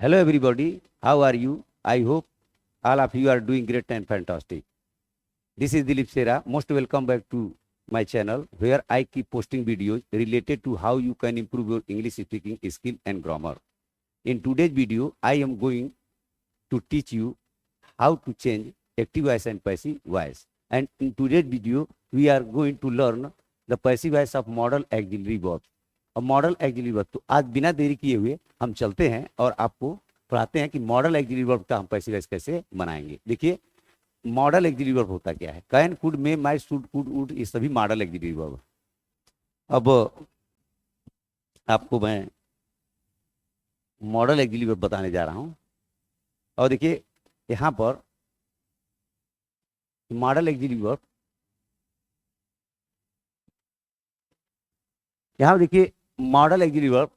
Hello everybody, how are you? I hope all of you are doing great and fantastic. This is Dilip Sera. Most welcome back to my channel where I keep posting videos related to how you can improve your English speaking skill and grammar. In today's video, I am going to teach you how to change active voice and passive voice. And in today's video, we are going to learn the passive voice of modal auxiliary verb. और model auxiliary verb, तो आज बिना देरी किए हुए हम चलते हैं और आपको पढ़ाते हैं कि मॉडल ऑक्सिलरी वर्ब का हम पैसिव वॉइस कैसे बनाएंगे। देखिए मॉडल ऑक्सिलरी वर्ब होता क्या है, can, could, may, might, should, could, would, ये सभी मॉडल ऑक्सिलरी वर्ब। अब आपको मैं मॉडल ऑक्सिलरी वर्ब बताने जा रहा हूं। और देखिए यहां पर मॉडल ऑक्सिलरी वर्ब, यहां देखिए मॉडल ऑक्सिलरी वर्ब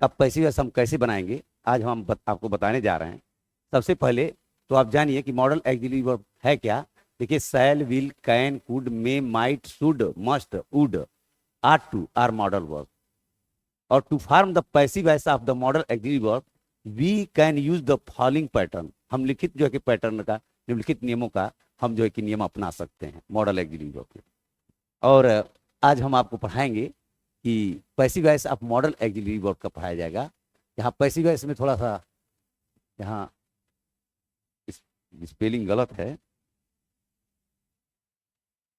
का पैसिव वॉइस हम कैसे बनाएंगे, आज हम आपको बताने जा रहे हैं। सबसे पहले तो आप जानिए कि मॉडल ऑक्सिलरी वर्ब है क्या। देखिए shall, will, can, could, may, might, should, must, would, are to are modal verb. और to form the passive voice of the modal auxiliary verb we can use the following pattern. हम लिखित जो है कि pattern का, निम्नलिखित नियमों का हम जो है कि नियम अपना सकते हैं मॉडल ऑक्सिलरी वर्ब के। और आज हम आपको पढ़ाएंगे कि passive voice of model auxiliary verb का पढ़ाया जाएगा। यहाँ पैसिव वॉइस में थोड़ा सा यहाँ स्पेलिंग गलत है,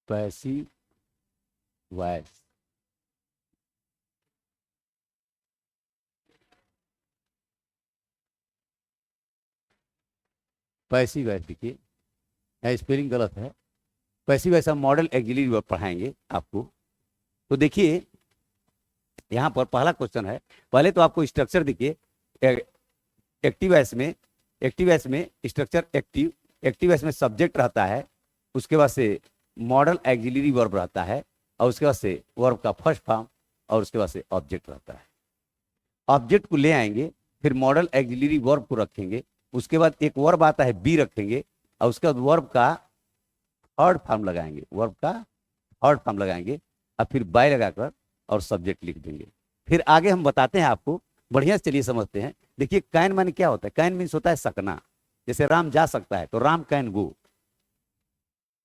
पैसिव वॉइस। पैसिव वॉइस देखिए यहाँ स्पेलिंग गलत है। Passive voice of model auxiliary verb पढ़ाएंगे आपको। तो देखिए यहाँ पर पहला क्वेश्चन है। पहले तो आपको स्ट्रक्चर देखिए, एक्टिव वॉइस में स्ट्रक्चर एक्टिव, एक्टिव वॉइस में सब्जेक्ट रहता है, उसके बाद से मॉडल ऑक्सिलरी वर्ब रहता है, और उसके बाद से वर्ब का फर्स्ट फॉर्म, और उसके बाद से ऑब्जेक्ट रहता है। ऑब्जेक्ट को ले आएंगे, फिर मॉडल ऑक्सिलरी वर्ब को रखेंगे, उसके बाद एक वर्ब आता है बी रखेंगे, और उसके बाद वर्ब का थर्ड फॉर्म लगाएंगे, और फिर बाय लगाकर और सब्जेक्ट लिख देंगे। फिर आगे हम बताते हैं आपको, बढ़िया से चलिए समझते हैं। देखिए कैन माने क्या होता है, कैन मीन्स होता है सकना। जैसे राम जा सकता है तो Ram can go.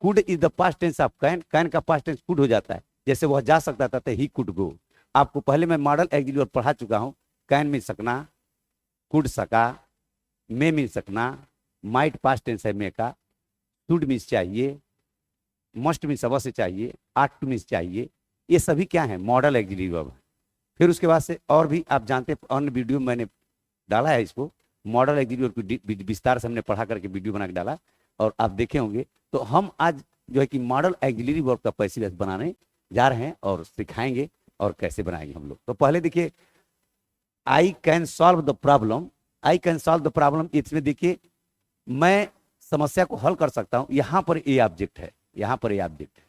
Could is the past tense of can, can का पास्ट टेंस कुड हो जाता है। जैसे वह जा सकता था तो ही कुड गो। आपको पहले मैं मॉडल ऑक्सिलरी वर्ब पढ़ा चुका हूं। कैन मीन सकना, कुड सका, मे मीन सकना, माइट पास्ट टेंस है मे का, शुड मीन्स चाहिए, मस्ट मीन्स अवश्य चाहिए, आट टू मीन्स चाहिए। ये सभी क्या है, मॉडल ऑक्सिलरी वर्ब। फिर उसके बाद से और भी आप जानते हैं, अन्य वीडियो मैंने डाला है इसको, मॉडल ऑक्सिलरी वर्ब को विस्तार से हमने पढ़ा करके वीडियो बना के डाला और आप देखे होंगे। तो हम आज जो है कि मॉडल ऑक्सिलरी वर्ब का पैसिव वॉइस बनाने जा रहे हैं और सिखाएंगे और कैसे बनाएंगे हम लोग। तो पहले देखिए आई can solve the problem, I can solve the problem, इसमें देखिए मैं समस्या को हल कर सकता हूं। यहां पर ए ऑब्जेक्ट है, यहां पर ए ऑब्जेक्ट है,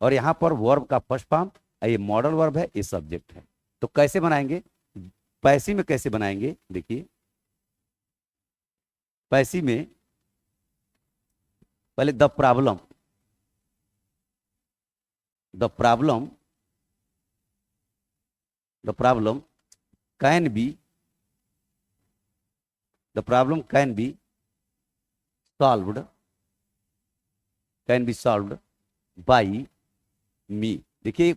और यहां पर वर्ब का फर्स्ट फॉर्म, ये मॉडल वर्ब है, ये सब्जेक्ट है। तो कैसे बनाएंगे, पैसिव में कैसे बनाएंगे, देखिए पैसिव में पहले the problem can be, the problem can be solved by me. देखिए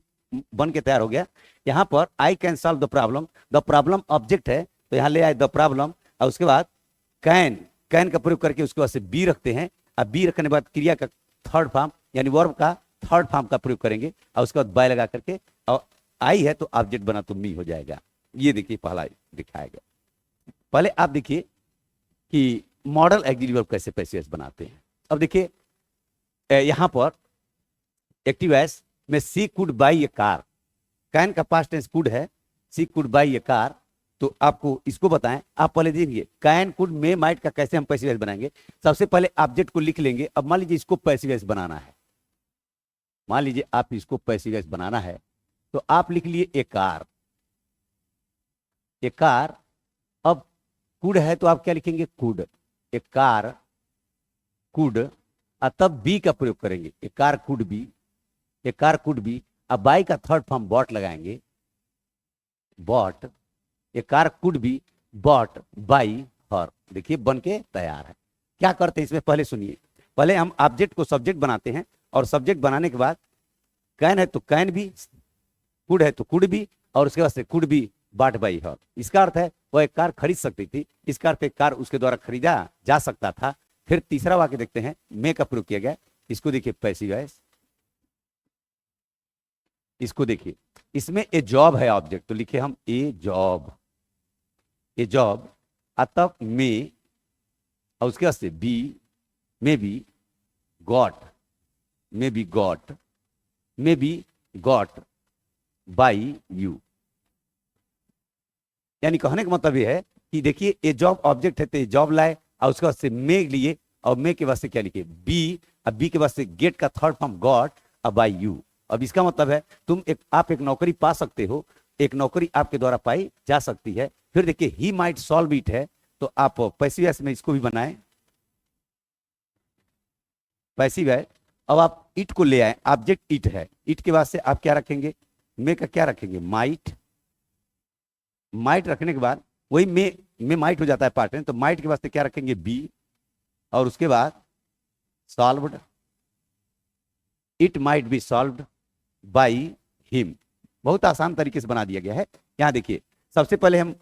बन के तैयार हो गया। यहां पर I can solve the problem object है, तो यहां ले आए द प्रॉब्लम, और उसके बाद कैन का प्रयोग करके उसके बाद से बी रखते हैं। अब बी रखने के बाद क्रिया का थर्ड फॉर्म यानी वर्ब का थर्ड फॉर्म का प्रयोग करेंगे, और उसके बाद बाय लगा करके, और आई है तो ऑब्जेक्ट बना तो मी हो जाएगा। ये देखिए पहला दिखाएगा। पहले आप देखिए कि मॉडल ऑक्सिलरी वर्ब कैसे पैसिव वॉइस बनाते हैं। अब देखिए यहां पर एक्टिव वॉइस में she could buy a car, can का पास्ट टेंस कुड है, she could buy a car. तो आपको इसको बताएं, आप पहले देखिए कैन, कुड, मे, माइट का कैसे हम पैसिव वॉइस बनाएंगे। सबसे पहले ऑब्जेक्ट को लिख लेंगे। अब मान लीजिए इसको पैसिव वॉइस बनाना है, मान लीजिए आप इसको पैसिव वॉइस बनाना है, तो आप लिख लिए ए कार, ए कार। अब कुड है तो आप क्या लिखेंगे, कुड, ए कार कुड, तब बी का प्रयोग करेंगे, a car could be, a car could be. अब बाई का थर्ड फॉर्म बॉट लगाएंगे, bought, a car could be, bought by her. देखिए बन के तैयार है। क्या करते हैं इसमें, पहले सुनिए। पहले हम ऑब्जेक्ट को सब्जेक्ट बनाते हैं, और सब्जेक्ट बनाने के बाद कैन है तो कैन भी, कुड है तो कुड भी, और उसके बाद से कुड भी बाट बाई हर। इसका अर्थ है वह एक कार खरीद सकती थी, इसका अर्थ एक कार उसके द्वारा खरीदा जा सकता था। फिर तीसरा वाक्य देखते हैं, मे का प्रयोग किया गया। इसको देखिए पैसिव वॉइस, इसको देखिए, इसमें ए जॉब है ऑब्जेक्ट, तो लिखे हम ए जॉब, ए जॉब। अतः मे, और उसके बाद से be, may be got, may be got, may be got by you. यानी कहने का मतलब यह है कि देखिए ए जॉब ऑब्जेक्ट है, तो ए जॉब लाए, और उसके बाद से मे लिए, और मे के बाद से क्या लिखे बी, अब बी के बाद से गेट का थर्ड फॉर्म गॉट, अब बाई यू। अब इसका मतलब है आप एक नौकरी पा सकते हो, एक नौकरी आपके द्वारा पाई जा सकती है। फिर देखिए ही माइट सॉल्व इट है, तो आप पैसिव वॉइस में इसको भी बनाए, पैसिव है। अब आप इट को ले आए, ऑब्जेक्ट इट है, इट के बाद से आप क्या रखेंगे, मे का क्या रखेंगे माइट, माइट रखने के बाद वही मे माइट हो जाता है पार्ट में, तो माइट के बाद से क्या रखेंगे बी, और उसके बाद solved, it might B solved by him. बहुत आसान तरीके से बना दिया गया है। यहां देखिए सबसे पहले हम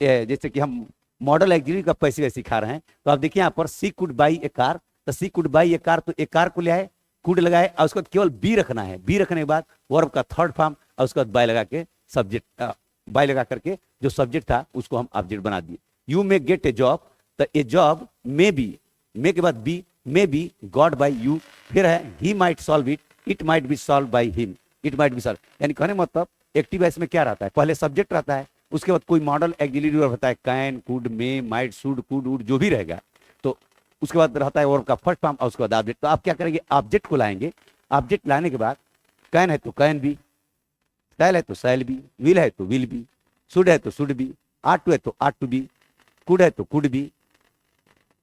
जैसे कि हम मॉडल एक्सिलरी का पैसिव सिखा रहे हैं, तो आप देखिए यहाँ पर सी कुड बाई ए कार, तो सी कुड बाई ए कार, तो ए कार को ले आए, कुड लगाए, और उसको केवल बी रखना है, बी रखने के बाद वर्ब का थर्ड फॉर्म, और उसके बाद बाय लगा के सब्जेक्ट, बाय लगा करके जो सब्जेक्ट था उसको हम ऑब्जेक्ट बना दिए। You may get a job, तो a job may be, may के बाद be, may be got by you. फिर है he might solve it, it might be solve by him, it might be solve. यानी कहने मतलब एक्टिव वॉइस में क्या रहता है, पहले सब्जेक्ट रहता है, उसके बाद कोई मॉडल एक्सिलरी वर्ब होता है, can, could, may, might, should, could, would, जो भी रहेगा, तो उसके बाद रहता है वर्ब का फर्स्ट फॉर्म, और उसके बाद ऑब्जेक्ट। तो आप क्या करेंगे, ऑब्जेक्ट को लाएंगे, ऑब्जेक्ट लाने के बाद कैन है तो कैन बी, शैल है तो शैल बी, विल है तो विल बी, शुड है तो शुड बी, आट टू है तो आट टू बी, कुड है तो कुड बी,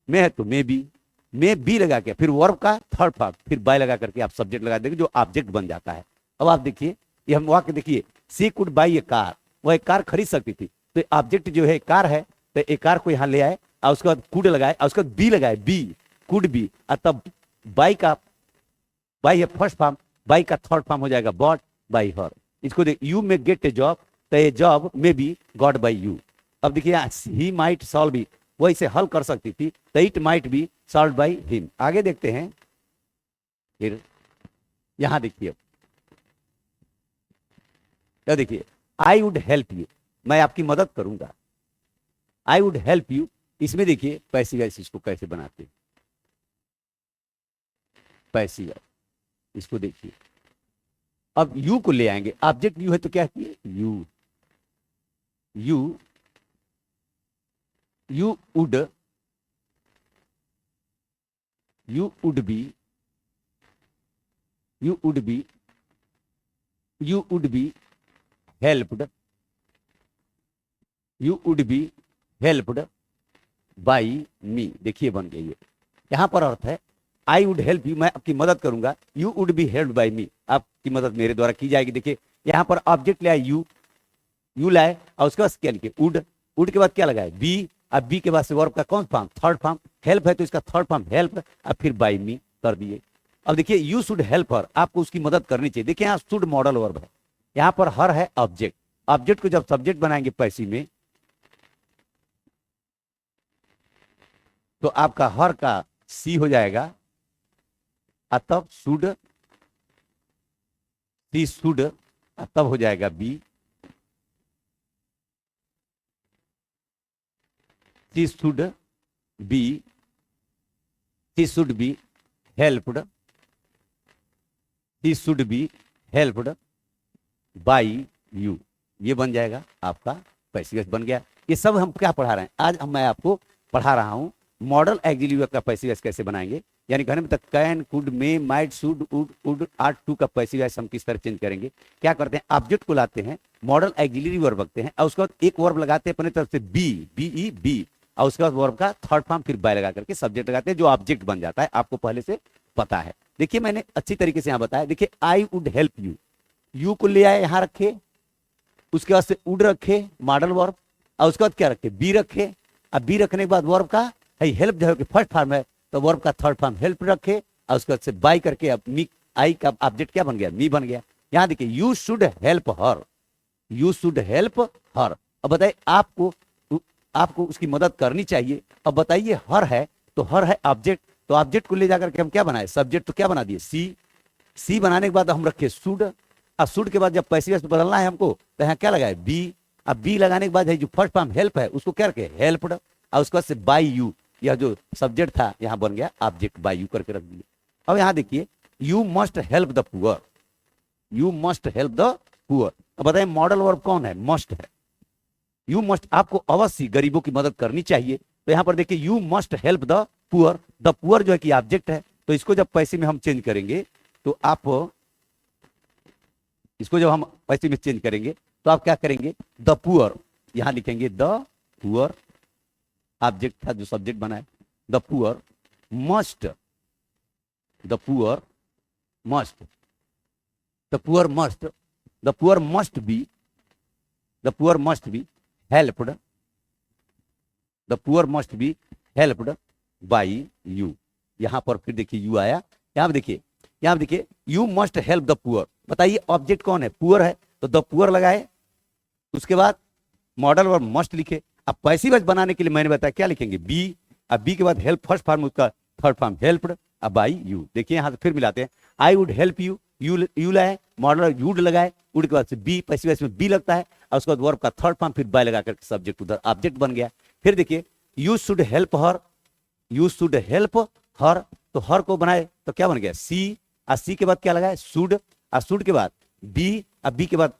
मे है तो मे बी, मे बी लगा के फिर वर्ब का थर्ड फॉर्म, फिर बाय लगा करके आप सब्जेक्ट लगा देंगे, जो ऑब्जेक्ट बन जाता है। अब आप देखिए ये हम वाक्य देखिए, she could buy a car, वह एक कार खरीद सकती थी, तो ऑब्जेक्ट जो है कार है, तो एक कार को यहाँ ले आए, और उसके बाद कुड लगाए, और उसके बाद बी लगाए, बी कुड बी, तब बाई का, बाई है फर्स्ट फॉर्म, बाई का थर्ड फॉर्म हो जाएगा बॉट बाई हर। इसको देख, you may get a job, तो a job may be got by you. अब देखिए ही माइट सॉल्व इट, वो इसे हल कर सकती थी, तो it might be solve by him. आगे देखते हैं, फिर यहां देखिए, क्या देखिए, आई वुड हेल्प यू, मैं आपकी मदद करूंगा, आई वुड हेल्प यू। इसमें देखिए पैसिव वॉइस इसको कैसे बनाते हैं, पैसिव वॉइस, इसको देखिए। अब यू को ले आएंगे, ऑब्जेक्ट यू है तो क्या किए you, you, you would, you would be, you would be, you would be helped, you would be helped by me. देखिए बन गई है। यहां पर अर्थ है आई वुड हेल्प यू, मैं आपकी मदद करूंगा, you would be help by me, आपकी मदद मेरे द्वारा की जाएगी। देखिए यहां पर ऑब्जेक्ट ले आए यू, यू लाए, और उसके बाद क्या लिखे वुड, वुड के बाद क्या लगाए बी, अब बी के बाद से वर्ब का कौन फॉर्म, थर्ड फॉर्म, हेल्प है तो इसका थर्ड फॉर्म हेल्प, अब फिर बाई मी कर दिए। अब देखिए यू शुड हेल्प हर, आपको उसकी मदद करनी चाहिए। देखिए यहाँ शुड मॉडल वर्ब है, यहाँ पर हर है ऑब्जेक्ट, ऑब्जेक्ट को जब सब्जेक्ट बनाएंगे पैसिव में, तो आपका हर का सी हो जाएगा, तब शुड, सी शुड, तब हो जाएगा be, she should be, she should be helped, she should be helped by you. ये बन जाएगा आपका पैसिव वॉइस बन गया। ये सब हम क्या पढ़ा रहे हैं आज, मैं आपको पढ़ा रहा हूं मॉडल एक्सिलरी वर्ब का पैसिव वॉइस कैसे बनाएंगे। यानी कहने में तक can, could, may, might, should, would, ought to का पैसिव वॉइस हम किस तरह चेंज करेंगे। क्या करते हैं, ऑब्जेक्ट को लाते हैं, मॉडल एक्सिलरी वर्ब रखते हैं, और उसके बाद एक वर्ब लगाते हैं अपने तरफ से बी, बी ई बी, और उसके बाद वर्ब का थर्ड फॉर्म फिर बाय लगा करके सब्जेक्ट लगाते हैं, जो ऑब्जेक्ट बन जाता है, आपको पहले से पता है। देखिए मैंने अच्छी तरीके से यहाँ बताया। देखिए I would help you, you को ले आए यहाँ रखे, उसके बाद से वुड रखे मॉडल वर्ब, और उसके बाद क्या रखे, बी रखे। अब बी रखने के बाद वर्ब का हेल्प जो है कि फर्स्ट फॉर्म है, तो वर्ब का थर्ड फॉर्म हेल्प रखे, और उसके बाद से बाई करके अब मी, आई का ऑब्जेक्ट क्या बन गया, मी बन गया। यहां देखिए you should help her, you should help her. अब बताइए आपको, आपको उसकी मदद करनी चाहिए। अब बताइए हर है, तो हर है ऑब्जेक्ट, तो ऑब्जेक्ट को ले जाकर के हम क्या बनाए, सब्जेक्ट, तो क्या बना दिए सी। सी बनाने के बाद हम रखे शुड। अब शुड के बाद जब पैसिव वॉइस बदलना है हमको, तो यहाँ क्या लगाए बी। अब बी लगाने के बाद है जो फर्स्ट फॉर्म हेल्प है उसको क्या रखे, हेल्प्ड, और उसके बाद से बाय यू, यह जो सब्जेक्ट था यहाँ बन गया ऑब्जेक्ट, बाय यू करके रख दिए। अब यहाँ देखिए you must help the poor, you must help the poor. अब बताइए मॉडल वर्ब कौन है, मस्ट है। यू मस्ट, आपको अवश्य गरीबों की मदद करनी चाहिए। तो यहां पर देखिए you must help the poor, the poor जो है कि ऑब्जेक्ट है, तो इसको जब पैसे में हम चेंज करेंगे, तो आप इसको जब हम पैसे में चेंज करेंगे तो आप क्या करेंगे, द पुअर, यहां लिखेंगे द पुअर, ऑब्जेक्ट था जो सब्जेक्ट बना है, the poor must, the poor must, the poor must, the poor must B, the poor must be helped, the poor must B helped by you. यहां पर फिर देखिए यू आया, यहां पर देखिए, यहां पर देखिए you must help the poor. बताइए ऑब्जेक्ट कौन है, पुअर है, तो द पुअर लगाए, उसके बाद मॉडल और मस्ट लिखे। अब पैसिव वॉइस बनाने के लिए मैंने बताया क्या लिखेंगे बी, अब बी के बाद हेल्प फर्स्ट फॉर्म, उसका थर्ड फॉर्म हेल्प्ड, अब बाई यू। देखिए यहां से फिर मिलाते हैं, I would help you, you लाए, मॉडल यूड लगाए, वुड के बाद से बी, पैसिव वॉइस में बी लगता है, और उसके बाद वर्ब का थर्ड फॉर्म फिर बाय लगा करके सब्जेक्ट उधर ऑब्जेक्ट बन गया। फिर देखिए you should help her, you should help her, तो हर को बनाए तो क्या बन गया सी, और सी के बाद क्या लगाए शुड, और शुड के बाद बी, अब बी के बाद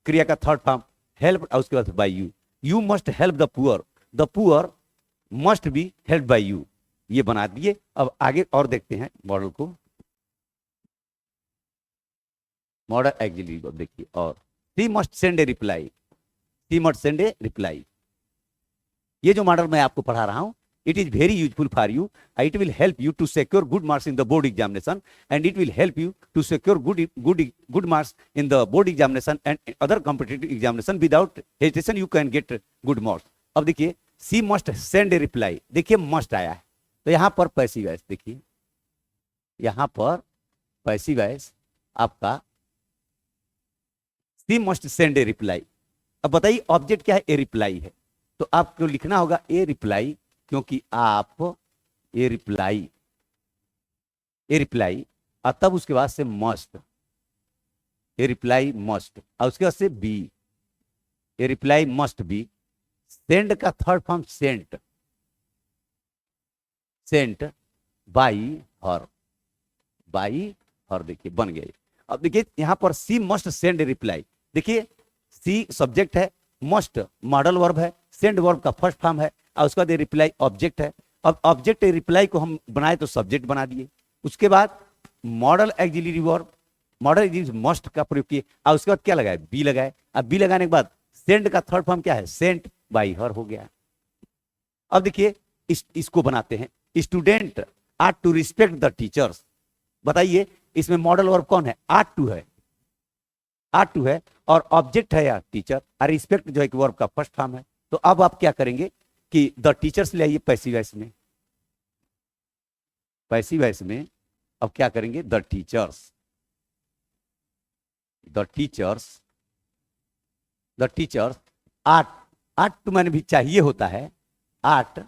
क्रिया का थर्ड फॉर्म हेल्प, और उसके बाद by you. You must help the poor must be help by you, ये बना दिए। अब आगे और देखते हैं मॉडल को, मॉडल एक्चुअली देखिए, और सी must send a reply, C must send a reply. ये जो मॉडल मैं आपको पढ़ा रहा हूं, it is very useful for you. It will help you to secure good marks in the board examination, and it will help you to secure good marks in the board examination and other competitive examination. Without hesitation you can get good marks. अब देखिए सी must send a reply, देखिए must आया है, तो यहां पर passive voice, देखिए यहां पर पैसिव वॉइस आपका सी मस्ट सेंड ए रिप्लाई। अब बताइए ऑब्जेक्ट क्या है, ए रिप्लाई है, तो आपको लिखना होगा ए रिप्लाई, क्योंकि आप ए रिप्लाई, ए रिप्लाई, और तब उसके बाद से मस्ट, ए रिप्लाई मस्ट, और उसके बाद से be, a reply must be, send का third form sent, sent by her, by her, देखिए बन गए। अब देखिए यहां पर she must send a reply, देखिए सी सब्जेक्ट है, मस्ट मॉडल वर्ब है, सेंड वर्ब का फर्स्ट फॉर्म है, और उसके बाद रिप्लाई ऑब्जेक्ट है। अब ऑब्जेक्ट रिप्लाई को हम बनाए तो सब्जेक्ट बना दिए, उसके बाद model auxiliary verb, model axillary must का प्रयोग किए, और उसके बाद क्या लगाए बी लगाए। अब बी लगाने के बाद सेंड का थर्ड फॉर्म क्या है, सेंट बाई हर हो गया। अब देखिए इसको बनाते हैं, student are to respect the teachers. बताइए इसमें मॉडल वर्ब कौन है, आर टू है, आर टू है, और ऑब्जेक्ट है यार टीचर, और रिस्पेक्ट जो है कि वर्ब का फर्स्ट फॉर्म है। तो अब आप क्या करेंगे कि द टीचर्स ले आइए पैसिव वॉइस में, पैसिव वॉइस में अब क्या करेंगे, the teachers, the teachers, the teachers ought, ought to मैंने भी चाहिए होता है, आर्ट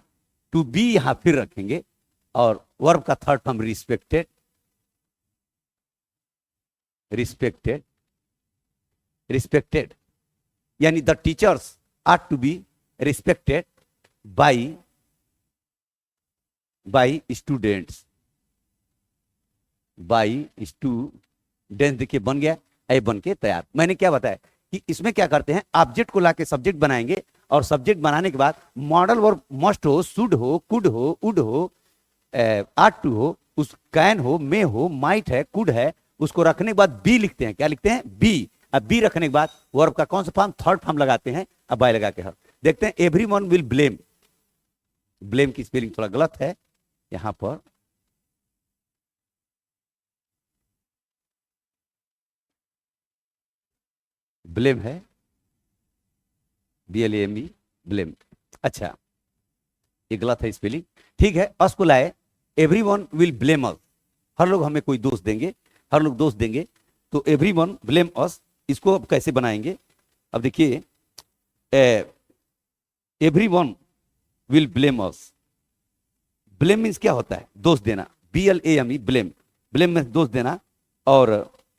टू बी यहां फिर रखेंगे, और वर्ब का third form respected, respected, respected, यानी the teachers are to be respected by, by students, by students, देखिए बन गया, ए बन के तैयार। मैंने क्या बताया कि इसमें क्या करते हैं, ऑब्जेक्ट को लाके सब्जेक्ट बनाएंगे, और सब्जेक्ट बनाने के बाद मॉडल वर्ब मस्ट हो, शुड हो, कुड हो, वुड हो, आट टू हो, उस कैन हो, मे हो, माइट है, कुड है, उसको रखने के बाद बी लिखते हैं, क्या लिखते हैं बी। अब बी रखने के बाद वर्ब का कौन सा फॉर्म, थर्ड फॉर्म लगाते हैं, अब बाय लगा के हर। देखते हैं एवरीवन विल ब्लेम, ब्लेम की स्पेलिंग थोड़ा गलत है यहां पर, ब्लेम है BLAME, ब्लेम। अच्छा, ये गलत है स्पेलिंग। ठीक है, अस को लाए, एवरीवन विल ब्लेम अस, हर लोग हमें कोई दोष देंगे, हर लोग दोष देंगे, तो एवरीवन ब्लेम अस, इसको अब कैसे बनाएंगे? अब देखिए, everyone will blame us, blame means क्या होता है? दोष देना, BLAME, ब्लेम, ब्लेम में दोष देना, और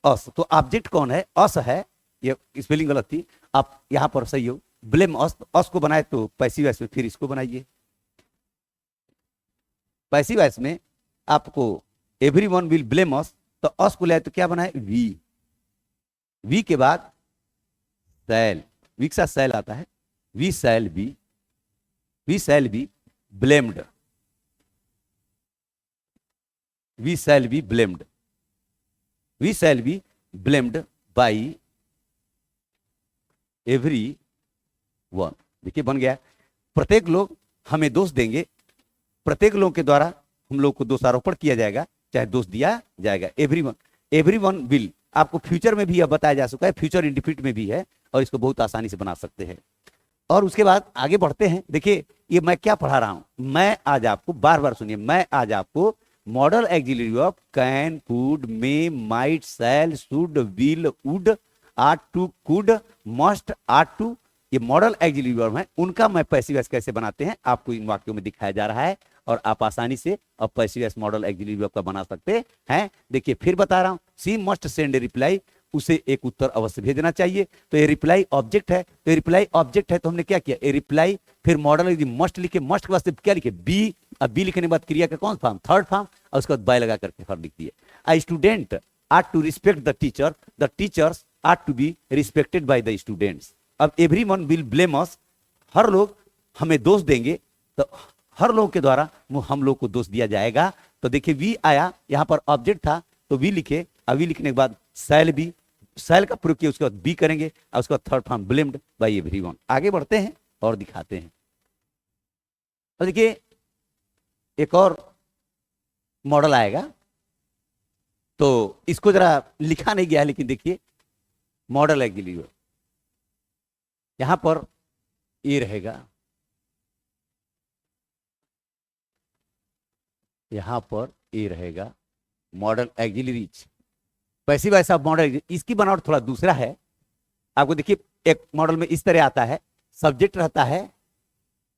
अस, तो ऑब्जेक्ट कौन है? अस है, ये स्पेलिंग गलत थी, आप यहां पर सही हो, ब्लेम अस, अस को बनाए तो पैसिव वॉइस में फिर इसको बनाइए, पैसिव वॉइस में आपको एवरीवन विल ब्लेम अस, तो अस को लाए तो क्या बनाए? वी के बाद शैल, वी के साथ शैल आता है, we shall be blamed, we shall be blamed, we shall be blamed by everyone. देखिए बन गया, प्रत्येक लोग हमें दोष देंगे, प्रत्येक लोगों के द्वारा हम लोग को दोषारोपण किया जाएगा, चाहे दोष दिया जाएगा। एवरीवन विल, आपको फ्यूचर में भी यह बताया जा चुका है, फ्यूचर इंडिफिनिट में भी है, और इसको बहुत आसानी से बना सकते हैं। और उसके बाद आगे बढ़ते हैं। देखिए ये मैं क्या पढ़ा रहा हूं, मैं आज आपको, बार बार सुनिए, मैं आज आपको modal auxiliary verb can, could, may, might, shall, should, will, would, ought to, could, must, ought to, ये मॉडल एक्सिलरी वर्ब है, उनका मैं पैसिव वॉइस कैसे बनाते हैं आपको इन वाक्यों में दिखाया जा रहा है, और आप आसानी से अब passive voice model auxiliary verb का बना सकते हैं। देखिए फिर बता रहा हूं, सी मस्ट सेंड ए रिप्लाई, उसे एक उत्तर अवश्य भेजना चाहिए, तो ये रिप्लाई ऑब्जेक्ट है, तो ये रिप्लाई ऑब्जेक्ट है, तो हमने क्या किया? ए रिप्लाई, फिर मॉडल यदि मस्ट लिखे, मस्ट के बाद क्या लिखे? बी, अब बी लिखने के बाद क्रिया का कौन फॉर्म? थर्ड फॉर्म, और उसके बाद बाय लगा करके फॉर्म लिख दिए। A student are to respect the teacher, the teachers are to be respected by the students. अब एवरीवन विल ब्लेम अस, हर लोग हमें दोष देंगे, तो हर लोगों के द्वारा हम लोग को दोष दिया जाएगा। तो देखिए वी आया, यहां पर ऑब्जेक्ट था तो वी लिखे, अब वी लिखने के बाद शैल बी, शैल का प्रयोग किया, उसके बाद बी करेंगे, और उसके बाद third form blamed by everyone. आगे बढ़ते हैं और दिखाते हैं। तो देखिए एक और मॉडल आएगा, तो इसको जरा लिखा नहीं गया, लेकिन देखिए मॉडल एक्सिलरी वर्ब, यहां पर ये रहेगा, यहां पर ये रहेगा model auxiliaries, passive voice of model. इसकी बनावट थोड़ा दूसरा है, आपको देखिए एक मॉडल में इस तरह आता है, सब्जेक्ट रहता है,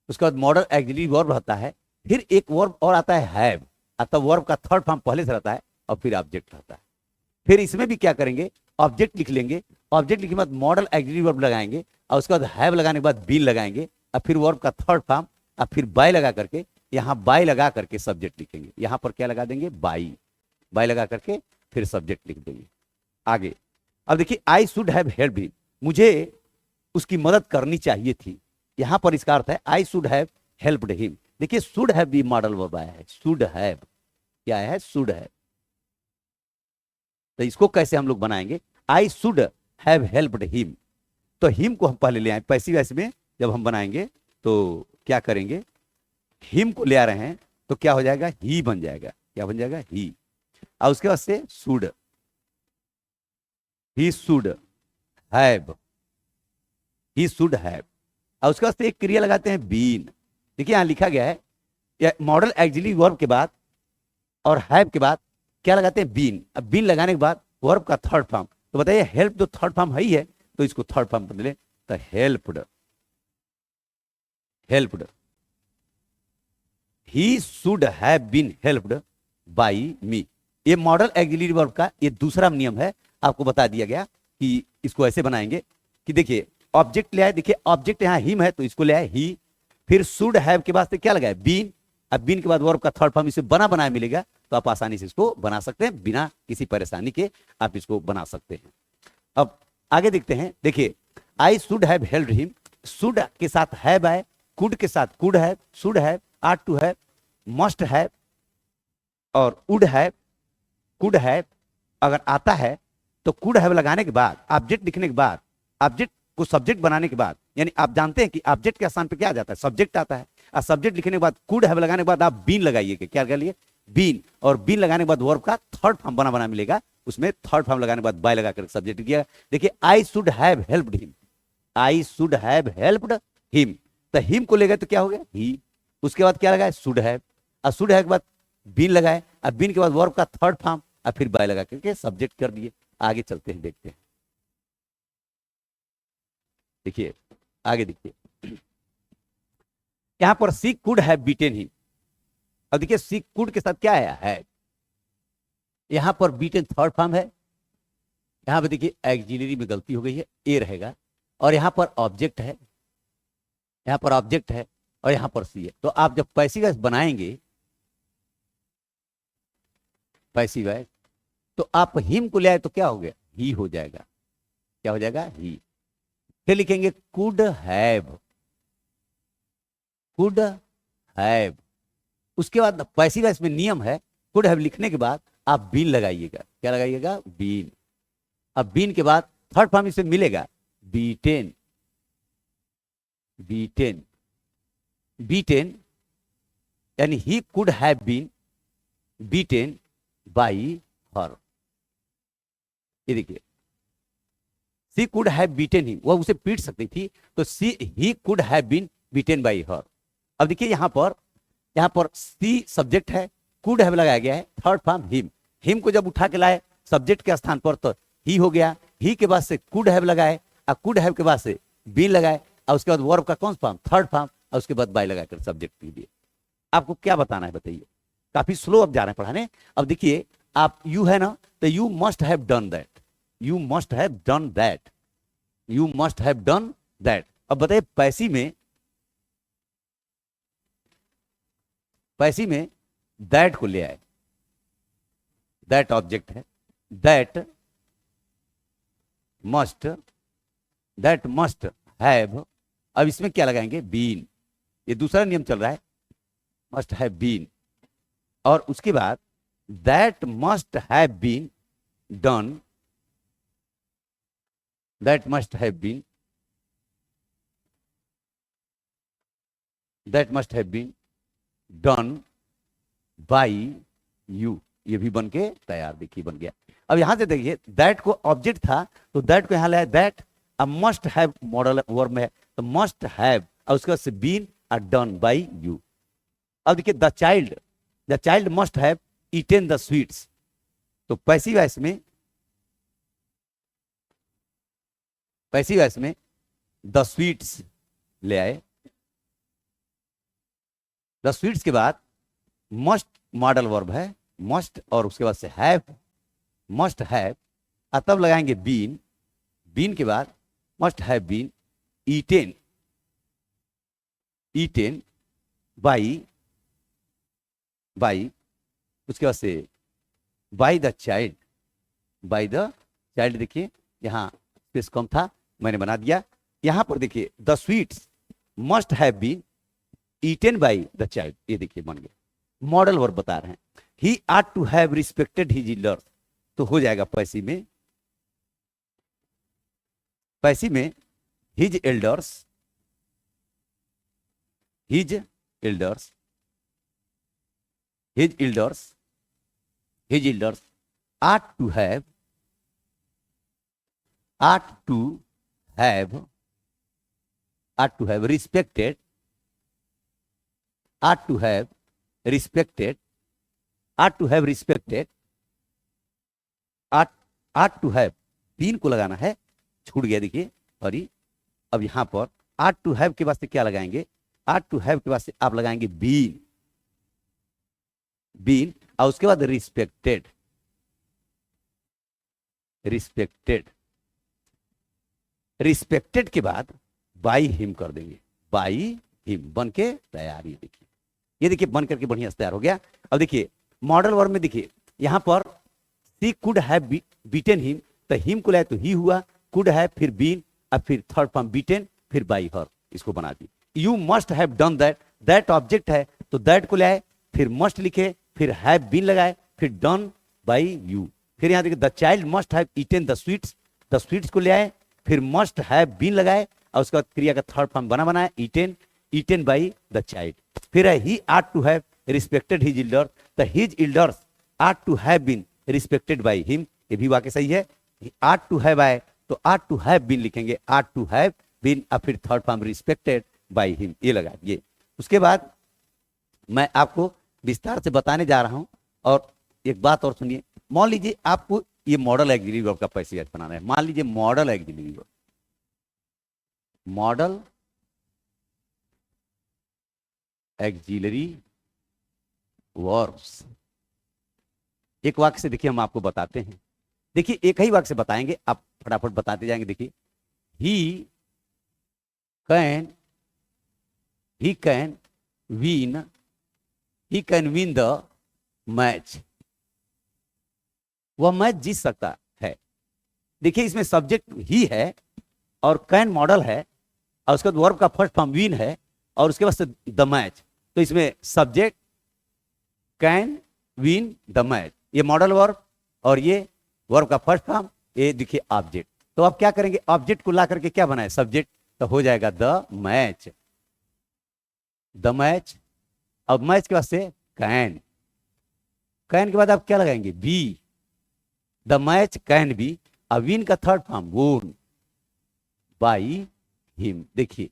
उसके बाद मॉडल एक्सिलरी वर्ब रहता है, फिर एक वर्ब और आता है हैव, अतः वर्ब का थर्ड फॉर्म पहले से रहता है, और फिर ऑब्जेक्ट रहता है। फिर इसमें भी क्या करेंगे? ऑब्जेक्ट लिख लेंगे, ऑब्जेक्ट लिखने के बाद मॉडल एक्सिलरी वर्ब लगाएंगे, और उसके बाद हैव लगाने के बाद बीन लगाएंगे, और फिर वर्ब का थर्ड फॉर्म, और फिर बाय लगा करके, यहां बाय लगा करके सब्जेक्ट लिखेंगे, यहां पर क्या लगा देंगे? बाई, बाय लगा करके फिर सब्जेक्ट लिख देंगे। आगे अब देखिए, I should have helped him, मुझे उसकी मदद करनी चाहिए थी, यहां पर इसका अर्थ है आई शुड हैव हेल्प्ड हिम। देखिए शुड हैव भी मॉडल वर्ब आया है, शुड हैव क्या है? Should have. तो इसको कैसे हम लोग बनाएंगे? आई शुड हैव हेल्प्ड हिम, तो हिम को हम पहले ले आए, पैसिव वॉइस में जब हम बनाएंगे तो क्या करेंगे? हिम को ले आ रहे हैं, तो क्या हो जाएगा? ही बन जाएगा, क्या बन जाएगा? ही, और उसके बाद से should, he should have, he should have, और उसके बाद से एक क्रिया लगाते हैं बीन। देखिए यहां लिखा गया है मॉडल एक्सिलरी वर्ब के बाद और हैव के बाद क्या लगाते हैं? बीन। अब बीन लगाने के बाद वर्ब का थर्ड फॉर्म, तो बताइए हेल्प तो थर्ड फॉर्म है ही है, तो इसको थर्ड फॉर्म बदले, तो helped, helped, he should have been helped by me. ये मॉडल एक्सिलरी वर्ब का ये दूसरा नियम है, आपको बता दिया गया कि इसको ऐसे बनाएंगे कि देखिए ऑब्जेक्ट ले आए, देखिए ऑब्जेक्ट यहां हिम है, तो इसको ले आए ही, फिर शुड हैव के बाद से क्या लगाए? बीन, अब बीन के बाद वर्ब का थर्ड फॉर्म इसे बना बनाया मिलेगा, तो आप आसानी से इसको बना सकते हैं, बिना किसी परेशानी के आप इसको बना सकते हैं। अब आगे देखते हैं, देखिए I should have helped him, should के साथ हैव आए, कुड के साथ could have, should have, ought to have, must have, और वुड हैव, कुड हैव अगर आता है तो कुड हैव लगाने के बाद, ऑब्जेक्ट लिखने के बाद, ऑब्जेक्ट को सब्जेक्ट बनाने के बाद, यानी आप जानते हैं कि ऑब्जेक्ट के स्थान पे क्या आ जाता है? सब्जेक्ट आता है, और सब्जेक्ट लिखने के बाद कुड हैव लगाने के बाद आप बीन लगाइए, क्या कर लिए? बीन, और बीन लगाने के बाद वर्ब का थर्ड फॉर्म बना बना मिलेगा, उसमें थर्ड फॉर्म लगाने के बाद बाय लगा कर सब्जेक्ट किया। देखिए I should have helped him, I should have helped him, तो हिम को ले गए तो क्या हो गया ही, उसके बाद क्या लगाए शुड हैव, और शुड हैव के बाद बीन लगाए, और बीन के बाद वर्ब का थर्ड फॉर्म, और फिर बाय लगा करके सब्जेक्ट कर दिए। आगे चलते हैं, देखते हैं। देखिए आगे देखिए, यहां पर सी कुड हैव बीटेन ही। अब देखिए सी कुड के साथ क्या आया है, यहां पर बीटेन थर्ड फॉर्म है, यहां पर देखिए एक्सिलरी में गलती हो गई है, ए रहेगा, और यहां पर ऑब्जेक्ट है, यहां पर ऑब्जेक्ट है, और यहां पर सी है। तो आप जब पैसिव वॉइस बनाएंगे, पैसिव वॉइस, तो आप हिम को ले आए तो क्या हो गया ही हो जाएगा, क्या हो जाएगा ही। फिर लिखेंगे कुड हैव, कुड हैव, उसके बाद पैसिव वॉइस में नियम है, कुड हैव लिखने के बाद आप बीन लगाइएगा, क्या लगाइएगा बीन। अब बीन के बाद थर्ड फॉर्म इसमें मिलेगा बीटेन, बीटेन, बीटेन, यानी he could have been beaten by her. ये देखिए she could have beaten he, वह उसे पीट सकती थी, तो she he could have been beaten by her. अब देखिए यहां पर सी सब्जेक्ट है, कुड हैव लगाया गया है, थर्ड फॉर्म हिम, हिम को जब उठा के लाए सब्जेक्ट के स्थान पर तो ही हो गया, ही के बाद से कुड हैव लगाए, और कुड हैव के बाद से बीन लगाए, और उसके बाद वर्ब का कौन सा फॉर्म थर्ड फॉर्म, और उसके बाद बाय लगाकर सब्जेक्ट लिख दिए। आपको क्या बताना है बताइए, काफी स्लो अब जा रहे हैं पढ़ाने। अब देखिए आप यू है ना, तो you must have done that, you must have done that, you must have done that. अब बताइए पैसिव में दैट को ले आए, दैट ऑब्जेक्ट है, दैट मस्ट हैव, अब इसमें क्या लगाएंगे बीन, ये दूसरा नियम चल रहा है, मस्ट हैव बीन, और उसके बाद that must have been done, that must have been, that must have been done by you, ये भी बन के तैयार, देखिए बन गया। अब यहां से देखिए दैट को ऑब्जेक्ट था, तो दैट को यहां लाया दैट, अब मस्ट हैव मॉडल वर्ब में है, तो मस्ट हैव, और उसके बाद से बीन और डन बाई यू। अब देखिए the child must have eaten the sweets, तो पैसिव वॉइस में द स्वीट्स ले आए, द स्वीट्स के बाद मस्ट मॉडल वर्ब है, मस्ट, और उसके बाद से हैव, मस्ट हैव, तब लगाएंगे बीन, बीन के बाद must have been eaten, eaten by, उसके बाद से बाई द चाइल्ड, देखिए यहां स्पेस कम था, मैंने बना दिया। यहां पर देखिए the sweets must have been eaten by the child, ये देखिए बन गया, मॉडल वर्ब बता रहे हैं। He ought to have respected his elders, तो हो जाएगा पैसिव में his elders, ought to have respected, been को लगाना है, छूट गया देखिए, सॉरी। अब यहां पर आट टू हैव के वास्ते क्या लगाएंगे, आट टू हैव के वास्ते आप लगाएंगे बीन, और उसके बाद रिस्पेक्टेड, रिस्पेक्टेड के बाद बाई हिम कर देंगे, बाई हिम बन के तैयार, ये देखिए बन करके बढ़िया से तैयार हो गया। अब देखिए मॉडल वर्ब में देखिए यहां पर सी कुड हैव बीटेन हिम, तो हिम को लाए तो ही हुआ, कुड हैव फिर बीन, अब फिर थर्ड फॉर्म बीटेन, फिर बाई हर, इसको बना दी। You must have done that, that object है, तो दैट को लाए, फिर मस्ट लिखे, फिर हैव बीन लगाए, फिर डन बाई यू। फिर यहां देखिए the child must have eaten the sweets को ले आए, फिर मस्ट हैव बीन लगाए, और उसके बाद क्रिया का थर्ड फॉर्म बनाया ईटेन बाई द चाइल्ड। फिर है he ought to have respected his elders, the his elders ought to have been respected by him, ये भी वाक्य सही है। आट टू हैव आए तो आट टू हैव बीन लिखेंगे, आट टू हैव बीन, और फिर third form respected, by him, ये लगा दिए। उसके बाद मैं आपको विस्तार से बताने जा रहा हूं। और एक बात और सुनिए, मान लीजिए आपको ये मॉडल एक्सिलरी वर्ब का पैसेज बनाना है। मान लीजिए model auxiliary verb, model axillary verbs, एक वाक्य से देखिए हम आपको बताते हैं। देखिए एक ही वाक्य से बताएंगे, आप फटाफट बताते जाएंगे। देखिए he can, he can win, he can win the match, वह मैच जीत सकता है। देखिए इसमें सब्जेक्ट ही है और कैन मॉडल है और उसके बाद वर्ब का फर्स्ट फॉर्म विन है और उसके बाद द मैच। तो इसमें subject can win the match, ये मॉडल वर्ब और ये वर्ब का फर्स्ट फॉर्म, ये देखिए ऑब्जेक्ट। तो आप क्या करेंगे, ऑब्जेक्ट को ला करके क्या बनाए, सब्जेक्ट, तो हो जाएगा द मैच, द मैच। अब मैच के बाद से कैन, कैन के बाद आप क्या लगाएंगे, be, the match can be. अब विन का third form won by him. देखिए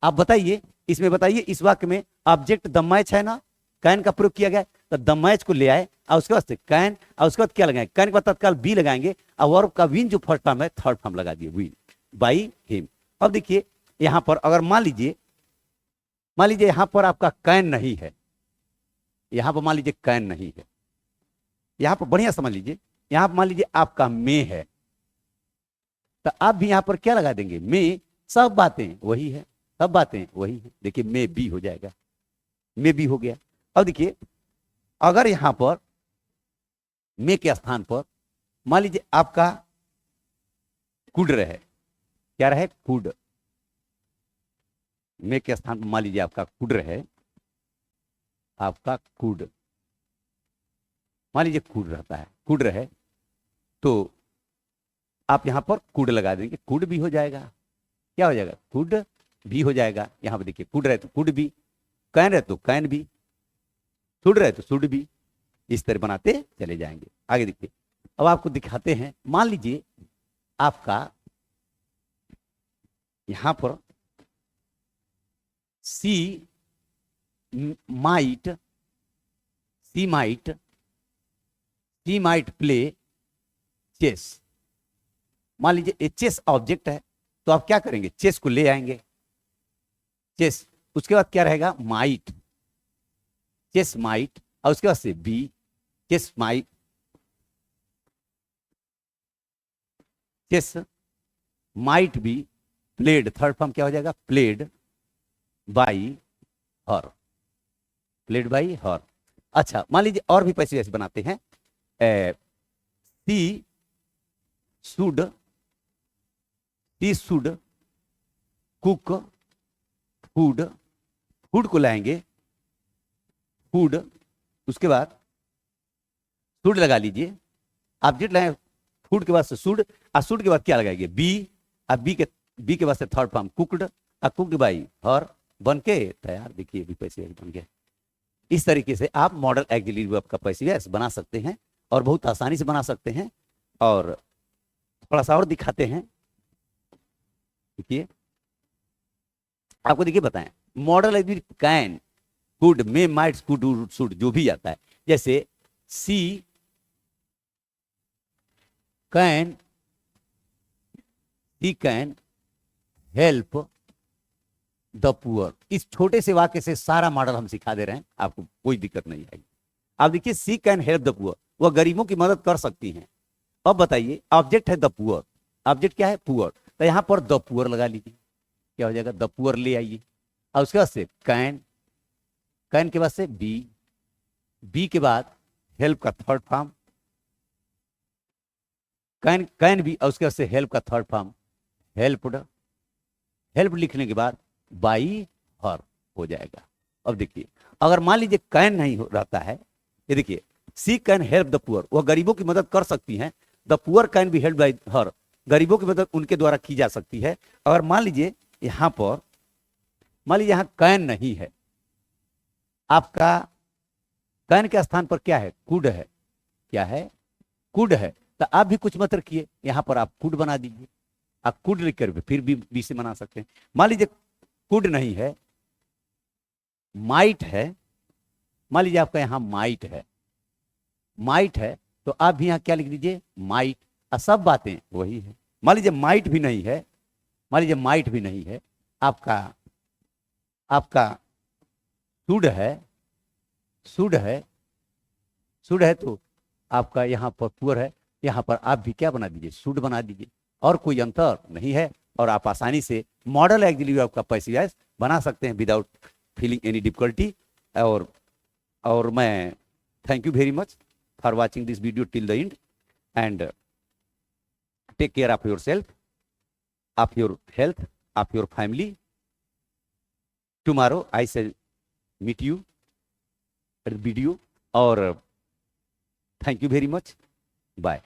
आप बताइए, इसमें बताइए इस वाक्य में ऑब्जेक्ट द मैच है ना, कैन का प्रयोग किया गया, तो द मैच को ले आए और उसके बाद से कैन और उसके बाद क्या लगाएंगे, कैन के बाद तत्काल बी लगाएंगे और वर्ब का विन जो फर्स्ट फॉर्म है थर्ड फॉर्म लगा दिए, विन बाई हिम। अब देखिए यहां पर अगर मान लीजिए यहां पर आपका कैन नहीं है, यहां पर मान लीजिए कैन नहीं है, यहां पर बढ़िया समझ लीजिए, यहां पर मान लीजिए आपका मे है, तो आप भी यहां पर क्या लगा देंगे, मे, सब बातें वही है, सब बातें वही है। देखिए मे बी हो जाएगा, मे बी हो गया। अब देखिए अगर यहां पर मे के स्थान पर मान लीजिए आपका कुड रहे, क्या रहे, कुड, मे के स्थान पर मान लीजिए आपका कुड रहे, आपका कुड, मान लीजिए कुड रहता है, कुड रहे, तो आप यहां पर कुड लगा देंगे, कुड भी हो जाएगा, क्या हो जाएगा, कुड भी हो जाएगा। यहां पर देखिए कुड रहे तो कुड भी, कैन रहे तो कैन भी, शुड रहे तो शुड भी, इस तरह बनाते चले जाएंगे। आगे देखिए, अब आपको दिखाते हैं, मान लीजिए आपका यहां पर सी माइट, सी माइट, सी माइट प्ले चेस। मान लीजिए ये चेस ऑब्जेक्ट है, तो आप क्या करेंगे, चेस को ले आएंगे, चेस, उसके बाद क्या रहेगा, माइट, चेस माइट, और उसके बाद से be, chess might, chess might be played, third form क्या हो जाएगा, played by her, played by her. अच्छा मान लीजिए और भी पैसे ऐसे बनाते हैं, she should, she should cook food, food को लाएंगे, फूड, उसके बाद शुड लगा लीजिए, ऑब्जेक्ट लाए फूड के बाद से शुड, और शुड के बाद क्या लगाएंगे, बी, और बी के बाद से थर्ड फॉर्म कुकड, और कुकड बाई हर, बन के तैयार। देखिए भी पैसे बन गया। इस तरीके से आप मॉडल एक्सिलरी वर्ब का पैसे बना सकते हैं और बहुत आसानी से बना सकते हैं। और थोड़ा सा और दिखाते हैं, देखिए आपको देखिए बताएं, model auxiliary can, could, may, might, could, should, जो भी आता है, जैसे she can, she can help the poor. इस छोटे से वाक्य से सारा मॉडल हम सिखा दे रहे हैं, आपको कोई दिक्कत नहीं आएगी। आप देखिए सी कैन हेल्प द पुअर, वह गरीबों की मदद कर सकती हैं। अब बताइए ऑब्जेक्ट है द पुअर, ऑब्जेक्ट क्या है, पुअर, तो यहां पर द पुअर लगा लीजिए, क्या हो जाएगा, द पुअर ले आइए, और उसके बाद से कैन, कैन के बाद से बी, बी के बाद हेल्प का third form, can, can be, और उसके बाद से हेल्प का थर्ड फॉर्म हेल्प्ड, हेल्प लिखने के बाद बाई हर हो जाएगा। अब देखिए अगर मान लीजिए कैन नहीं रहता है, ये देखिए सी कैन हेल्प द पुअर, वह गरीबों की मदद कर सकती हैं, the poor can be help by her, गरीबों की मदद उनके द्वारा की जा सकती है। अगर मान लीजिए यहां पर, मान लीजिए यहां कैन नहीं है, आपका कैन के स्थान पर क्या है, कुड है, क्या है, कुड है, तो आप भी कुछ मत रखिए, यहां पर आप कुड बना दीजिए, आप कुड लिख कर फिर भी बी से बना सकते हैं। मान लीजिए कुड नहीं है, माइट है। मान लीजिए आपका यहाँ माइट है, माइट है, तो आप भी यहाँ क्या लिख दीजिए, माइट। सब बातें वही है। मान लीजिए माइट भी नहीं है, मान लीजिए माइट भी नहीं है, आपका आपका शुड है, शुड है, शुड है, तो आपका यहाँ पर पुअर है, यहाँ पर आप भी क्या बना दीजिए, शुड बना दीजिए। और कोई अंतर नहीं है, और आप आसानी से मॉडल एक्सिलरी वर्ब का पैसिव वॉइस बना सकते हैं विदाउट फीलिंग एनी डिफिकल्टी। और मैं thank you very much for watching this video till the end, and take care of your self, of your health, of your family. Tomorrow I shall meet you video, और thank you very much, bye.